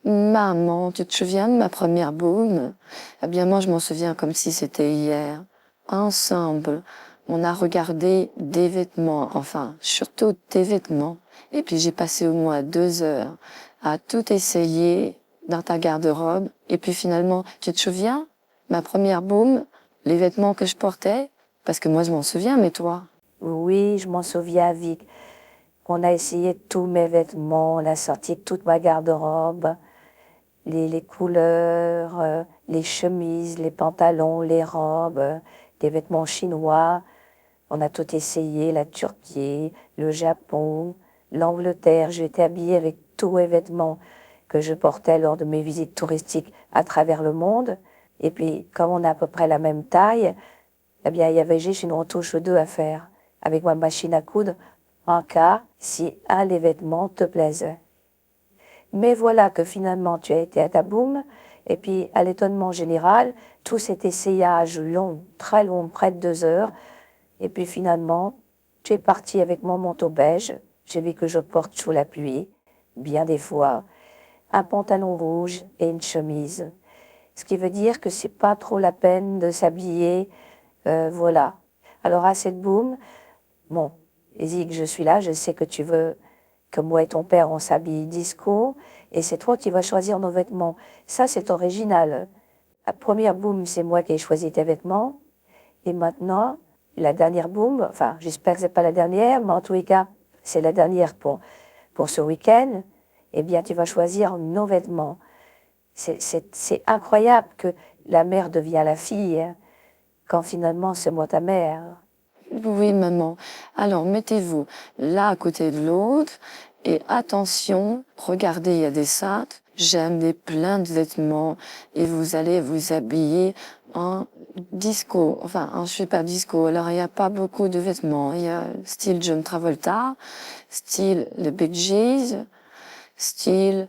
Maman, tu te souviens de ma première boum? Eh bien, moi, je m'en souviens comme si c'était hier. Ensemble, on a regardé des vêtements, enfin, surtout tes vêtements. Et puis, j'ai passé au moins 2 heures à tout essayer dans ta garde-robe. Et puis, finalement, tu te souviens? Ma première boum, les vêtements que je portais? Parce que moi, je m'en souviens, mais toi? Oui, je m'en souviens, Vic. On a essayé tous mes vêtements, on a sorti toute ma garde-robe, les couleurs, les chemises, les pantalons, les robes, des vêtements chinois. On a tout essayé, la Turquie, le Japon, l'Angleterre. J'ai été habillée avec tous les vêtements que je portais lors de mes visites touristiques à travers le monde. Et puis, comme on a à peu près la même taille, eh bien, il y avait juste une retouche ou deux à faire avec ma machine à coudre en cas si un des vêtements te plaisait. Mais voilà que finalement tu as été à ta boum, et puis à l'étonnement général, tout cet essayage long, très long, près de 2 heures, et puis finalement, tu es parti avec mon manteau beige, celui que je porte sous la pluie, bien des fois, un pantalon rouge et une chemise. Ce qui veut dire que c'est pas trop la peine de s'habiller, voilà. Alors à cette boum, bon, Zig, je suis là, je sais que tu veux que moi et ton père, on s'habille disco, et c'est toi qui vas choisir nos vêtements. Ça, c'est original. La première boum, c'est moi qui ai choisi tes vêtements, et maintenant, la dernière boum, enfin, j'espère que c'est pas la dernière, mais en tous les cas, c'est la dernière pour ce week-end, eh bien, tu vas choisir nos vêtements. C'est incroyable que la mère devient la fille, hein, quand finalement c'est moi ta mère. Oui, maman. Alors, mettez-vous l'un à côté de l'autre et attention, regardez, il y a des sacs. J'ai amené plein de vêtements et vous allez vous habiller en disco. Enfin, en super disco. Alors, il n'y a pas beaucoup de vêtements. Il y a style John Travolta, style le Bee Gees, style,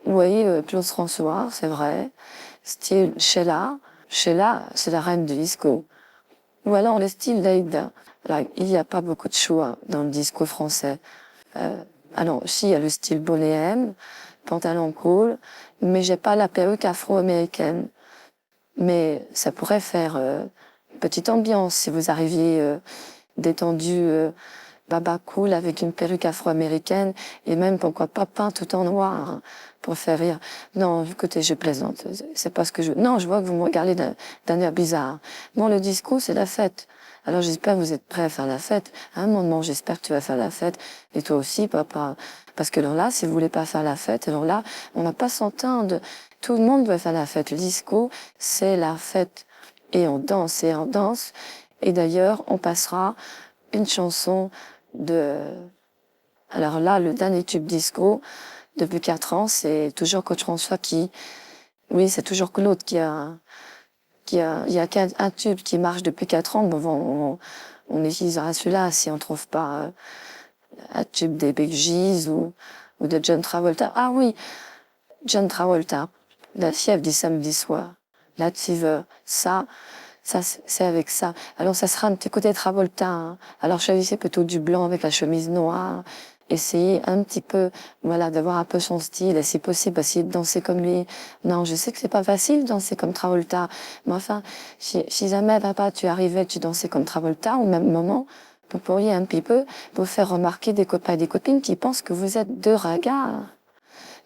oui, Claude François, c'est vrai, style Sheila. Sheila, c'est la reine du disco. Ou alors le style d'Aïda. Là, il n'y a pas beaucoup de choix dans le disco français. Alors, si, il y a le style bohémien, pantalon cool, mais j'ai pas la perruque afro-américaine. Mais ça pourrait faire une petite ambiance si vous arriviez détendu, baba cool avec une perruque afro-américaine et même pourquoi pas peint tout en noir hein, pour faire rire. Non, écoutez, je plaisante. C'est pas ce que je. Non, je vois que vous me regardez d'un air bizarre. Bon, le disco, c'est la fête. Alors j'espère que vous êtes prêts à faire la fête. À un moment, j'espère que tu vas faire la fête. Et toi aussi, papa. Parce que alors là, si vous voulez pas faire la fête, alors là, on va pas s'entendre. Tout le monde doit faire la fête. Le disco, c'est la fête. Et on danse et on danse. Et d'ailleurs, on passera une chanson de... Alors là, le dernier tube disco, depuis 4 ans, c'est toujours Coach François qui... Oui, c'est toujours Claude il y a qu'un tube qui marche depuis 4 ans. Bon, on utilisera celui-là si on trouve pas un tube des Bee Gees ou de John Travolta. Ah oui, John Travolta, la fièvre du samedi soir. Là, tu veux, ça, c'est avec ça. Alors, ça sera un petit côté Travolta. Hein. Alors, choisissez plutôt du blanc avec la chemise noire. Essayez un petit peu, voilà, d'avoir un peu son style. Et si possible, essayer de danser comme lui. Non, je sais que c'est pas facile de danser comme Travolta. Mais enfin, si jamais, papa, tu arrivais, tu dansais comme Travolta, au même moment, vous pourriez un petit peu vous faire remarquer des copains et des copines qui pensent que vous êtes deux ragas.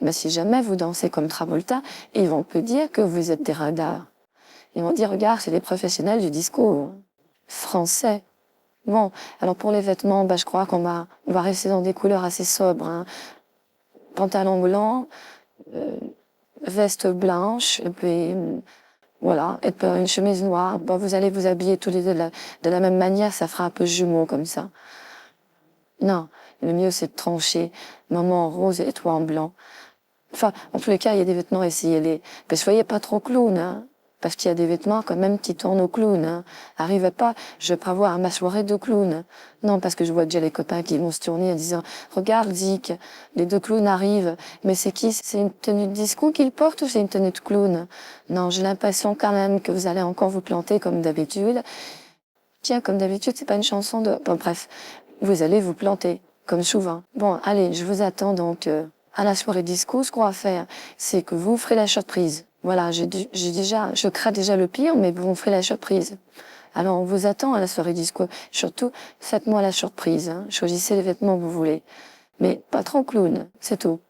Mais si jamais vous dansez comme Travolta, ils vont peut dire que vous êtes des radars. Ils vont dire, regarde, c'est les professionnels du discours français. Bon, alors pour les vêtements, je crois on va rester dans des couleurs assez sobres. Hein. Pantalon blanc, veste blanche, et puis voilà, et puis une chemise noire. Bon, vous allez vous habiller tous les deux de la même manière, ça fera un peu jumeau comme ça. Non, le mieux c'est de trancher. Maman en rose et toi en blanc. Enfin, en tous les cas, il y a des vêtements, essayez-les. Mais soyez pas trop clown, hein. Parce qu'il y a des vêtements quand même qui tournent au clown, hein. Arrivez pas, je vais pas voir ma soirée de clown. Non, parce que je vois déjà les copains qui vont se tourner en disant, regarde, Zik, les deux clowns arrivent. Mais c'est qui? C'est une tenue de disco qu'ils portent ou c'est une tenue de clown? Non, j'ai l'impression quand même que vous allez encore vous planter comme d'habitude. Tiens, comme d'habitude, c'est pas une chanson de, bon, bref. Vous allez vous planter, comme souvent. Bon, allez, je vous attends donc, À la soirée disco, ce qu'on va faire, c'est que vous ferez la surprise. Voilà, je crains déjà le pire, mais vous ferez la surprise. Alors, on vous attend à la soirée disco. Surtout, faites-moi la surprise, hein. Choisissez les vêtements que vous voulez. Mais pas trop clown, c'est tout.